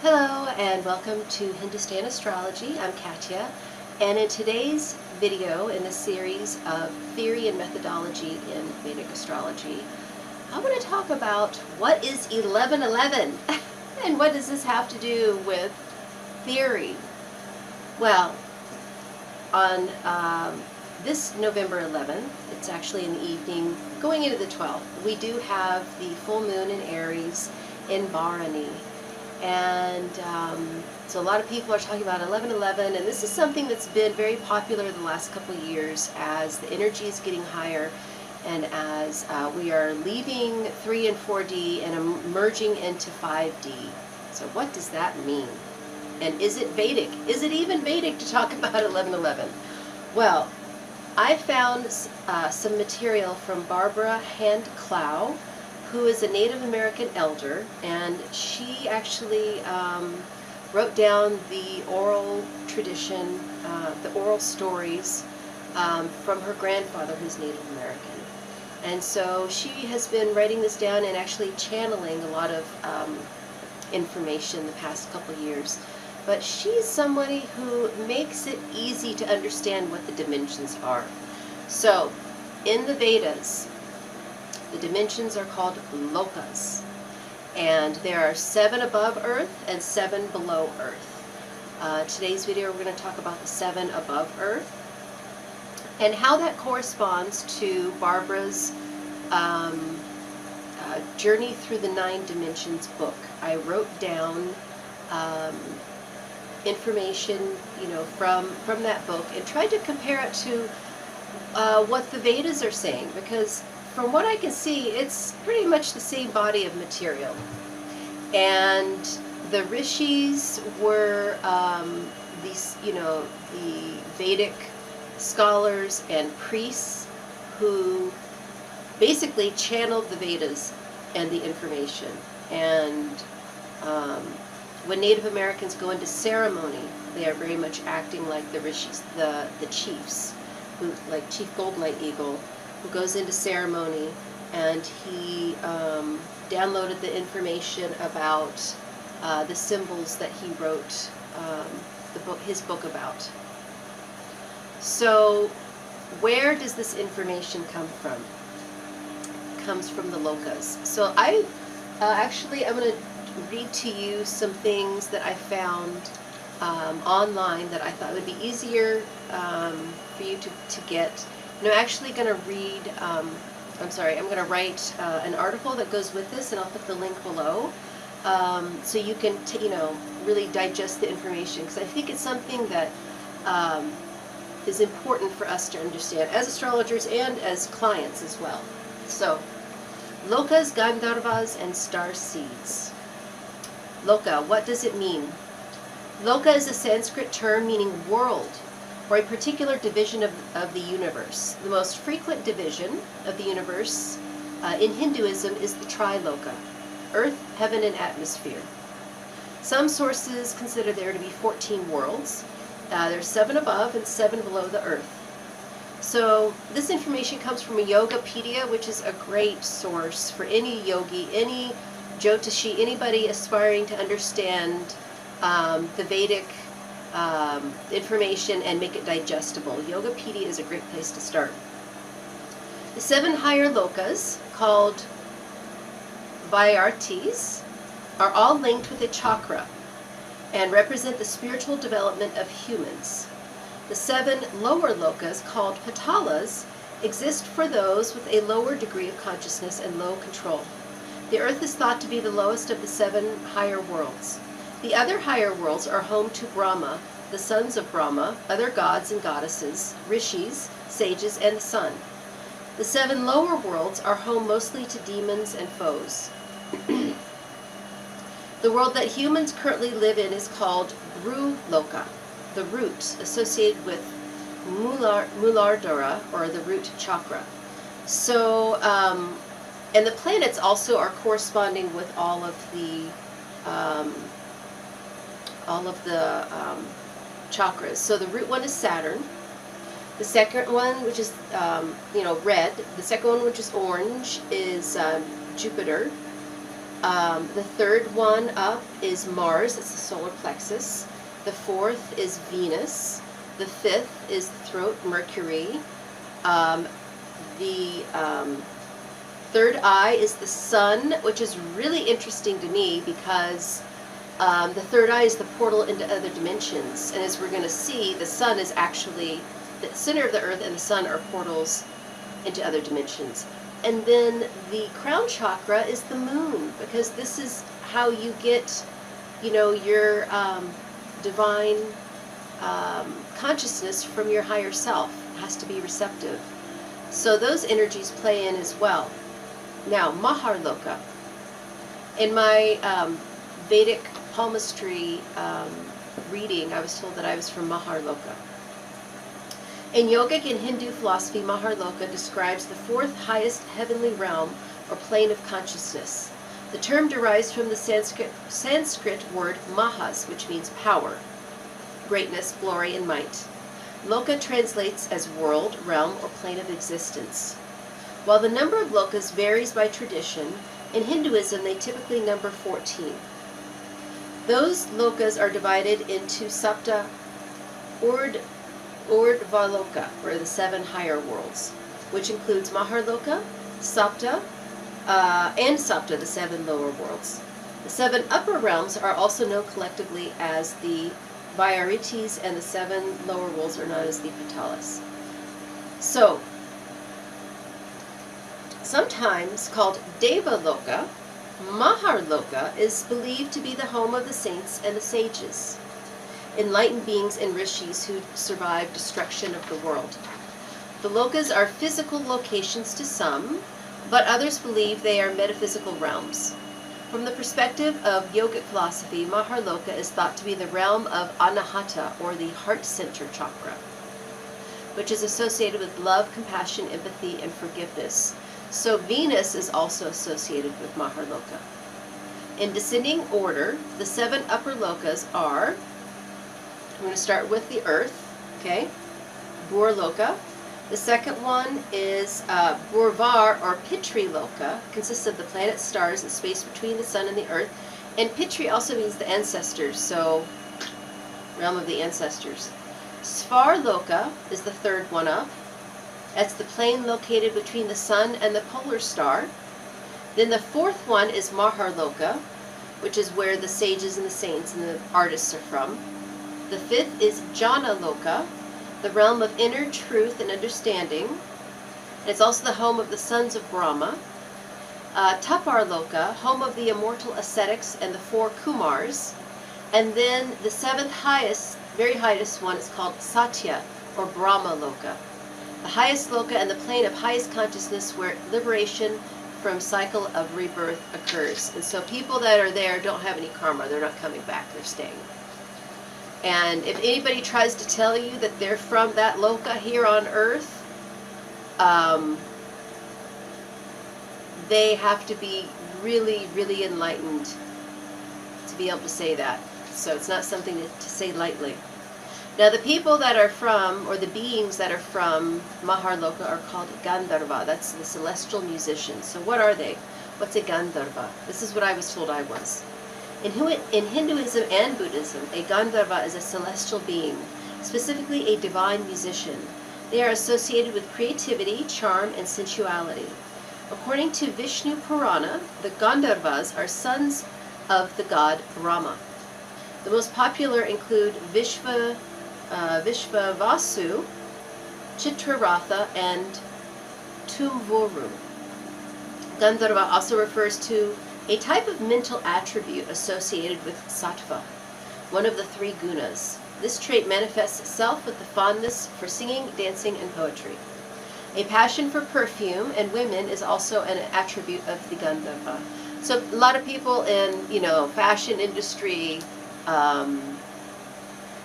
Hello and welcome to Hindustan Astrology. I'm Katya, and in today's video in the series of theory and methodology in Vedic astrology, I want to talk about what is 1111 and what does this have to do with theory. Well, on this November 11th, it's actually in the evening going into the 12th, we do have the full moon in Aries in Bharani. And so a lot of people are talking about 1111, and this is something that's been very popular the last couple of years as the energy is getting higher and as we are leaving 3 and 4D and emerging into 5D. So what does that mean? And is it Vedic? Is it even Vedic to talk about 1111? Well, I found some material from Barbara Hand-Clow, who is a Native American elder, and she actually wrote down the oral tradition, the oral stories from her grandfather, who's Native American. And so she has been writing this down and actually channeling a lot of information the past couple of years. But she's somebody who makes it easy to understand what the dimensions are. So, in the Vedas, the dimensions are called Lokas, and there are 7 above Earth and 7 below Earth. Today's video we're going to talk about the 7 above Earth and how that corresponds to Barbara's Journey Through the 9 Dimensions book. I wrote down information, from that book and tried to compare it to what the Vedas are saying, because from what I can see, it's pretty much the same body of material. And the rishis were the Vedic scholars and priests who basically channeled the Vedas and the information. And when Native Americans go into ceremony, they are very much acting like the rishis, the chiefs, who, like Chief Gold Night Eagle, who goes into ceremony, and he downloaded the information about the symbols that he wrote his book about. So where does this information come from? It comes from the Lokas. So I'm going to read to you some things that I found online that I thought would be easier for you to get. And I'm actually going to read, I'm going to write an article that goes with this, and I'll put the link below, so you can, really digest the information, because I think it's something that is important for us to understand as astrologers and as clients as well. So, Lokas, Gandharvas, and star seeds. Loka, what does it mean? Loka is a Sanskrit term meaning world, or a particular division of the universe. The most frequent division of the universe in Hinduism is the Triloka: Earth, Heaven, and Atmosphere. Some sources consider there to be 14 worlds. There's 7 above and 7 below the Earth. So this information comes from a Yogapedia, which is a great source for any yogi, any Jyotishi, anybody aspiring to understand the Vedic information and make it digestible. Yogapedia is a great place to start. The 7 higher lokas, called Vyartis, are all linked with a chakra and represent the spiritual development of humans. The 7 lower lokas, called patalas, exist for those with a lower degree of consciousness and low control. The Earth is thought to be the lowest of the 7 higher worlds. The other higher worlds are home to Brahma, the sons of Brahma, other gods and goddesses, rishis, sages, and the sun. The 7 lower worlds are home mostly to demons and foes. The world that humans currently live in is called Bru Loka, the root associated with Muladhara, or the root chakra. So, and the planets also are corresponding with all of the chakras. So the root one is Saturn. The second one, which is red. The second one, which is orange, is Jupiter. The third one up is Mars, that's the solar plexus. The fourth is Venus. The fifth is the throat, Mercury. The third eye is the sun, which is really interesting to me because the third eye is the portal into other dimensions. And as we're going to see, the sun is actually, the center of the earth and the sun are portals into other dimensions. And then the crown chakra is the moon, because this is how you get, your divine consciousness from your higher self. It has to be receptive. So those energies play in as well. Now, Maharloka. In my Vedic palmistry reading, I was told that I was from Maharloka. In yogic and Hindu philosophy, Maharloka describes the fourth highest heavenly realm or plane of consciousness. The term derives from the Sanskrit word mahas, which means power, greatness, glory, and might. Loka translates as world, realm, or plane of existence. While the number of lokas varies by tradition, in Hinduism they typically number 14. Those lokas are divided into sapta Urdhvaloka, or the 7 higher worlds, which includes Maharloka, Sapta, and Sapta, the 7 lower worlds. The 7 upper realms are also known collectively as the Vairitis, and the 7 lower worlds are known as the Patalas. So, sometimes called Devaloka, Maharloka is believed to be the home of the saints and the sages, enlightened beings and rishis who survived destruction of the world. The lokas are physical locations to some, but others believe they are metaphysical realms. From the perspective of yogic philosophy, Maharloka is thought to be the realm of Anahata, or the heart center chakra, which is associated with love, compassion, empathy, and forgiveness. So Venus is also associated with Maharloka. In descending order, the 7 upper lokas are, I'm going to start with the earth, okay, Burloka. The second one is Burvar, or Pitri Loka, consists of the planets, stars, and space between the sun and the earth. And Pitri also means the ancestors, so realm of the ancestors. Svarloka is the third one up. That's the plane located between the sun and the polar star. Then the fourth one is Maharloka, which is where the sages and the saints and the artists are from. The fifth is Jnana Loka, the realm of inner truth and understanding. And it's also the home of the sons of Brahma. Tapar Loka, home of the immortal ascetics and the 4 Kumars. And then the 7th highest, very highest one is called Satya, or Brahma Loka. The highest Loka and the plane of highest consciousness where liberation from cycle of rebirth occurs. And so people that are there don't have any karma. They're not coming back. They're staying. And if anybody tries to tell you that they're from that Loka here on Earth, they have to be really, really enlightened to be able to say that. So it's not something to say lightly. Now the people that are from, or the beings that are from Maharloka are called Gandharva. That's the celestial musicians. So what are they? What's a Gandharva? This is what I was told I was. In Hinduism and Buddhism, a Gandharva is a celestial being, specifically a divine musician. They are associated with creativity, charm, and sensuality. According to Vishnu Purana, the Gandharvas are sons of the god Brahma. The most popular include Vishvavasu, Chitraratha, and Tumvoru. Gandharva also refers to a type of mental attribute associated with sattva, one of the 3 gunas. This trait manifests itself with the fondness for singing, dancing, and poetry. A passion for perfume and women is also an attribute of the Gandharva. So a lot of people in, fashion industry,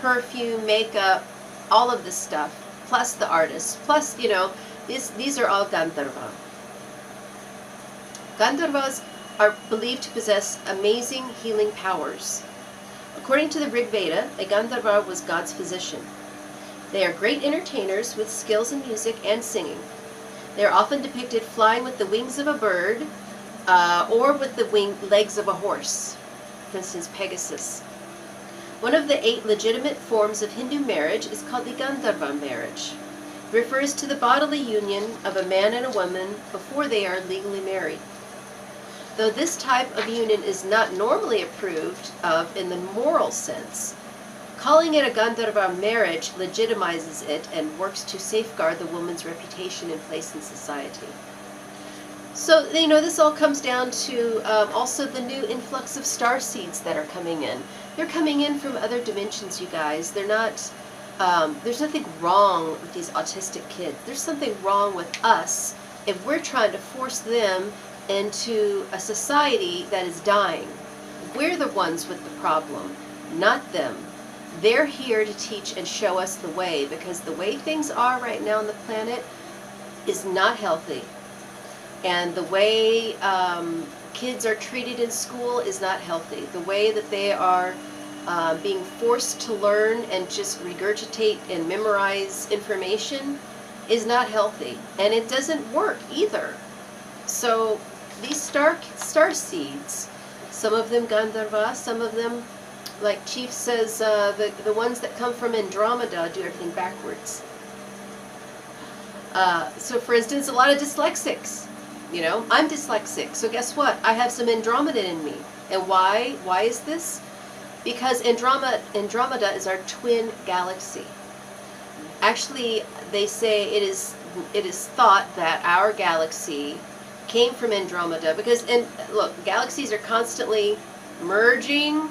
perfume, makeup, all of this stuff, plus the artists, plus, these are all Gandharva. Gandharvas are believed to possess amazing healing powers. According to the Rig Veda, a Gandharva was God's physician. They are great entertainers with skills in music and singing. They are often depicted flying with the wings of a bird, or with the legs of a horse, for instance, Pegasus. One of the 8 legitimate forms of Hindu marriage is called the Gandharva marriage. It refers to the bodily union of a man and a woman before they are legally married. Though this type of union is not normally approved of in the moral sense, calling it a Gandharva marriage legitimizes it and works to safeguard the woman's reputation and place in society. So, this all comes down to also the new influx of star seeds that are coming in. They're coming in from other dimensions, you guys. They're not, there's nothing wrong with these autistic kids. There's something wrong with us if we're trying to force them into a society that is dying. We're the ones with the problem, not them. They're here to teach and show us the way, because the way things are right now on the planet is not healthy. And the way kids are treated in school is not healthy. The way that they are being forced to learn and just regurgitate and memorize information is not healthy. And it doesn't work either. So these star seeds, some of them Gandharva, some of them, like Chief says, the ones that come from Andromeda do everything backwards. So for instance, a lot of dyslexics. I'm dyslexic, so guess what? I have some Andromeda in me. And why? Why is this? Because Andromeda is our twin galaxy. Actually, they say it is thought that our galaxy came from Andromeda because, and look, galaxies are constantly merging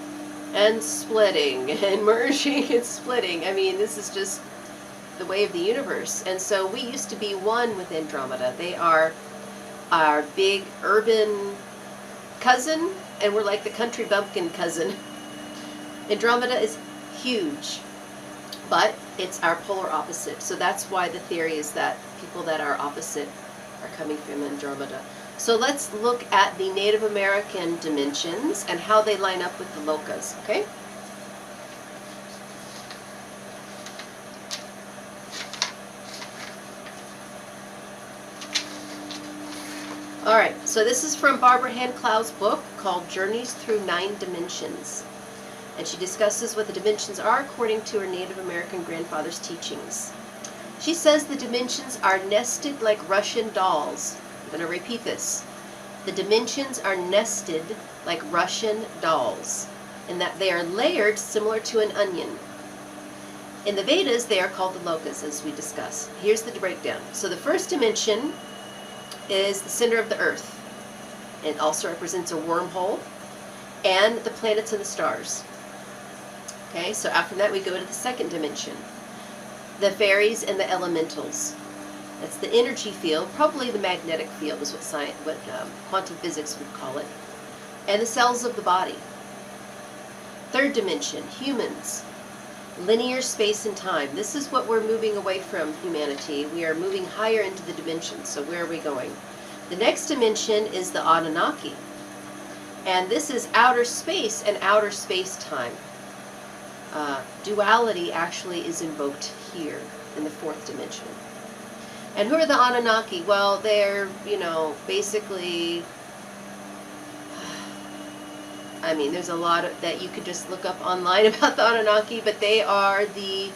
and splitting and merging and splitting. I mean, this is just the way of the universe. And so we used to be one with Andromeda. They are our big urban cousin, and we're like the country bumpkin cousin. Andromeda is huge, but it's our polar opposite. So that's why the theory is that people that are opposite are coming from Andromeda. So let's look at the Native American dimensions and how they line up with the Lokas, okay? Alright, so this is from Barbara Hand-Clow's book called Journeys Through 9 Dimensions. And she discusses what the dimensions are according to her Native American grandfather's teachings. She says the dimensions are nested like Russian dolls. I'm going to repeat this. The dimensions are nested like Russian dolls, in that they are layered similar to an onion. In the Vedas, they are called the Lokas, as we discussed. Here's the breakdown. So the first dimension is the center of the earth. It also represents a wormhole and the planets and the stars. Okay, so after that we go to the second dimension, the fairies and the elementals. That's the energy field, probably the magnetic field is what quantum physics would call it, and the cells of the body. Third dimension, humans, linear space and time. This is what we're moving away from, humanity. We are moving higher into the dimensions. So where are we going? The next dimension is the Anunnaki. And this is outer space and outer space-time. Duality actually is invoked here in the fourth dimension. And who are the Anunnaki? Well, they're, basically, I mean, there's a lot that you could just look up online about the Anunnaki, but they are the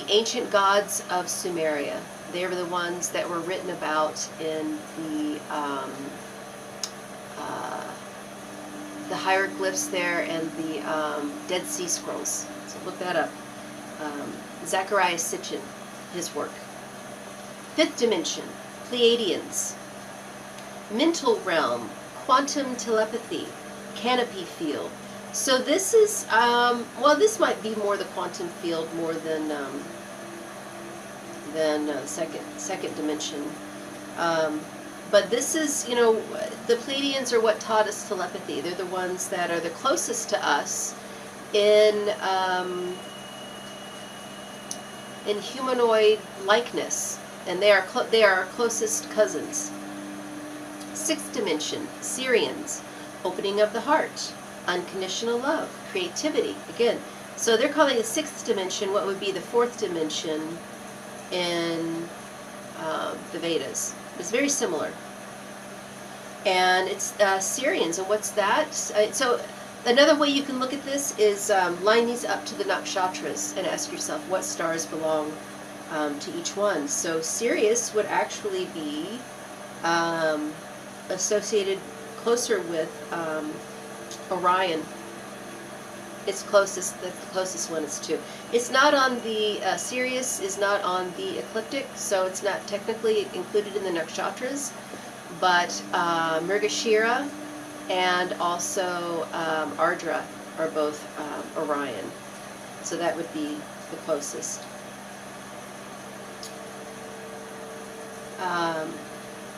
ancient gods of Sumeria. They were the ones that were written about in the hieroglyphs there and the Dead Sea Scrolls. So look that up. Zechariah Sitchin, his work. Fifth dimension, Pleiadians. Mental realm, quantum telepathy, canopy field. So this is, well, this might be more the quantum field more than second dimension. But this is, the Pleiadians are what taught us telepathy. They're the ones that are the closest to us in humanoid likeness, and they are our closest cousins. Sixth dimension, Syrians, opening of the heart, unconditional love, creativity. Again, so they're calling the sixth dimension what would be the fourth dimension in the Vedas. It's very similar. And it's Syrians. And what's that? So another way you can look at this is line these up to the nakshatras and ask yourself what stars belong to each one. So Sirius would actually be associated closer with Orion. It's closest. That's the closest one is to. It's not on the Sirius is not on the ecliptic, so it's not technically included in the nakshatras. But Mrigashira and also Ardra are both Orion, so that would be the closest.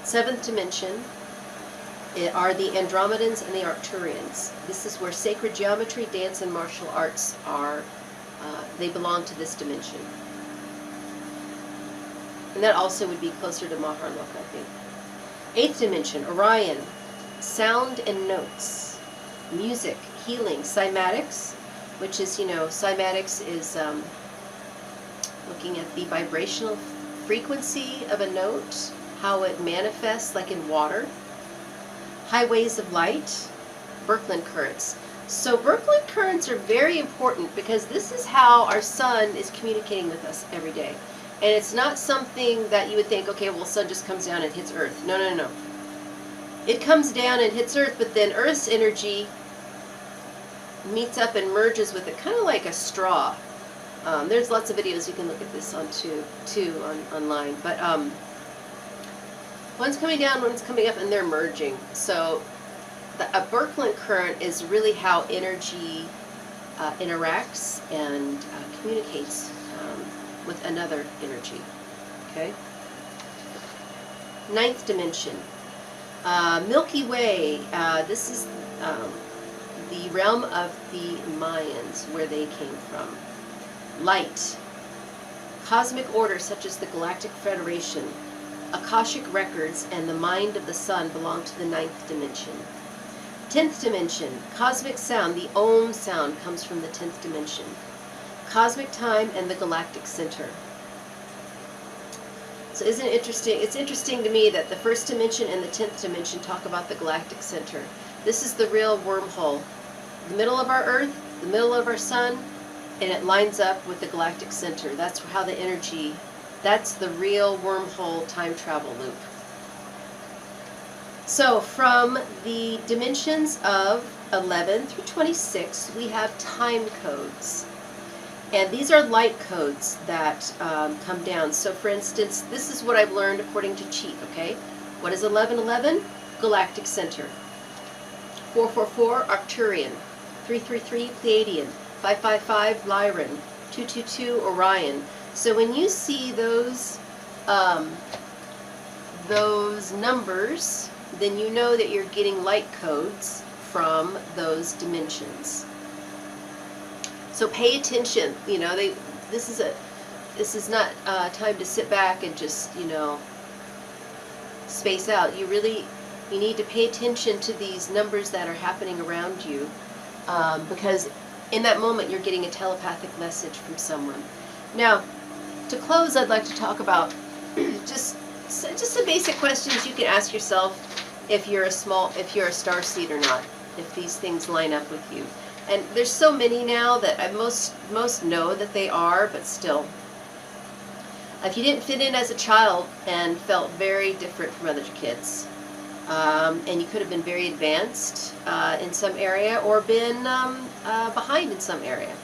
Seventh dimension are the Andromedans and the Arcturians. This is where sacred geometry, dance, and martial arts are. They belong to this dimension. And that also would be closer to Maharloka, I think. Eighth dimension, Orion, sound and notes, music, healing, cymatics, which is, cymatics is looking at the vibrational frequency of a note, how it manifests like in water. Highways of light, Birkeland currents. So Birkeland currents are very important because this is how our sun is communicating with us every day. And it's not something that you would think, okay, well, the sun just comes down and hits Earth. No, no, no. It comes down and hits Earth, but then Earth's energy meets up and merges with it, kind of like a straw. There's lots of videos you can look at this on online. But one's coming down, one's coming up, and they're merging. So a Birkeland current is really how energy interacts and communicates with another energy. Okay. Ninth dimension, Milky Way. This is the realm of the Mayans, where they came from. Light, cosmic order such as the Galactic Federation, Akashic records, and the mind of the sun belong to the ninth dimension. 10th dimension, cosmic sound. The Om sound comes from the 10th dimension. Cosmic time and the galactic center. So isn't it interesting? It's interesting to me that the first dimension and the 10th dimension talk about the galactic center. This is the real wormhole. The middle of our Earth, the middle of our sun, and it lines up with the galactic center. That's how the energy, that's the real wormhole time travel loop. So from the dimensions of 11 through 26, we have time codes. And these are light codes that come down. So for instance, this is what I've learned according to Cheat, okay? What is 1111? Galactic center. 444, Arcturian. 333, Pleiadian. 555, Lyran. 222, Orion. So when you see those numbers, then you know that you're getting light codes from those dimensions. So pay attention. This is not time to sit back and just space out. You need to pay attention to these numbers that are happening around you, because in that moment you're getting a telepathic message from someone. Now, to close, I'd like to talk about just some basic questions you can ask yourself if you're a star seed or not, if these things line up with you. And there's so many now that most know that they are, but still. If you didn't fit in as a child and felt very different from other kids, and you could have been very advanced in some area or been behind in some area.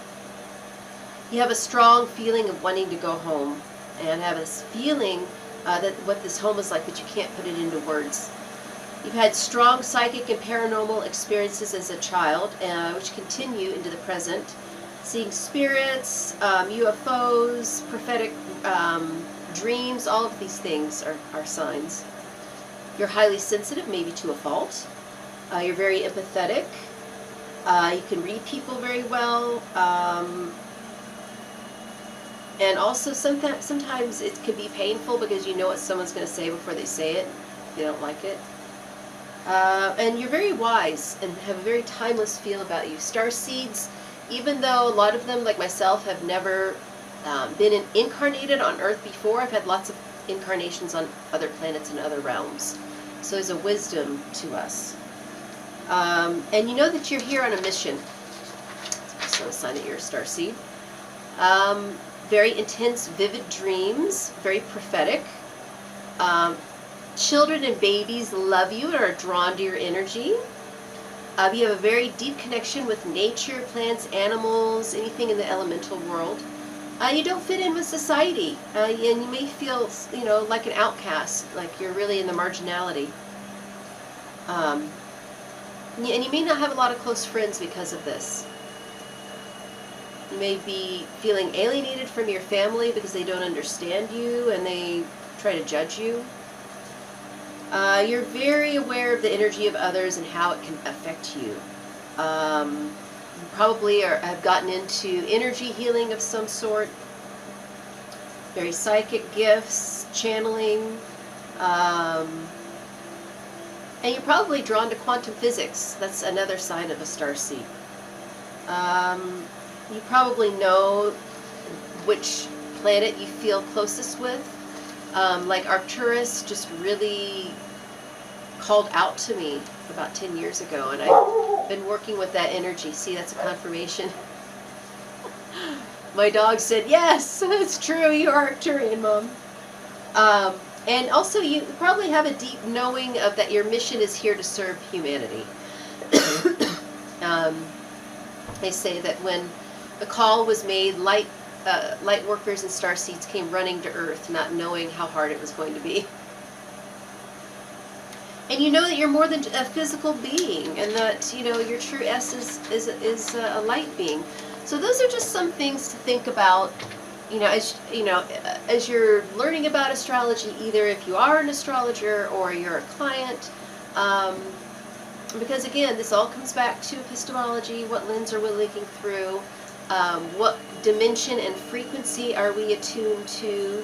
You have a strong feeling of wanting to go home and have a feeling that what this home is like, but you can't put it into words. You've had strong psychic and paranormal experiences as a child, which continue into the present. Seeing spirits, UFOs, prophetic dreams, all of these things are signs. You're highly sensitive, maybe to a fault. You're very empathetic. You can read people very well. And also sometimes it can be painful because you know what someone's going to say before they say it. They don't like it. And you're very wise and have a very timeless feel about you. Star seeds, even though a lot of them, like myself, have never been incarnated on Earth before, I've had lots of incarnations on other planets and other realms. So there's a wisdom to us. And you know that you're here on a mission. So a sign that you're a starseed. Very intense, vivid dreams, very prophetic. Children and babies love you and are drawn to your energy. You have a very deep connection with nature, plants, animals, anything in the elemental world. You don't fit in with society, and you may feel, like an outcast, like you're really in the marginality. And you may not have a lot of close friends because of this. You may be feeling alienated from your family because they don't understand you and they try to judge you. You're very aware of the energy of others and how it can affect you. You probably have gotten into energy healing of some sort, very psychic gifts, channeling, and you're probably drawn to quantum physics. That's another sign of a starseed. You probably know which planet you feel closest with. Like Arcturus just really called out to me about 10 years ago, and I've been working with that energy. See, that's a confirmation. My dog said, yes, it's true, you are Arcturian, Mom. And also you probably have a deep knowing of that your mission is here to serve humanity. They say that when the call was made, light workers and starseeds came running to Earth, not knowing how hard it was going to be. And you know that you're more than a physical being, and that your true essence is a light being. So those are just some things to think about. As you're learning about astrology, either if you are an astrologer or you're a client. Because again, this all comes back to epistemology. What lens are we looking through? What dimension and frequency are we attuned to?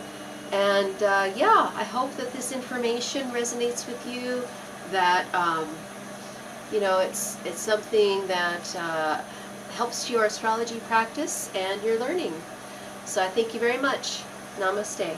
And yeah, I hope that this information resonates with you, that it's something that helps your astrology practice and your learning. So I thank you very much. Namaste.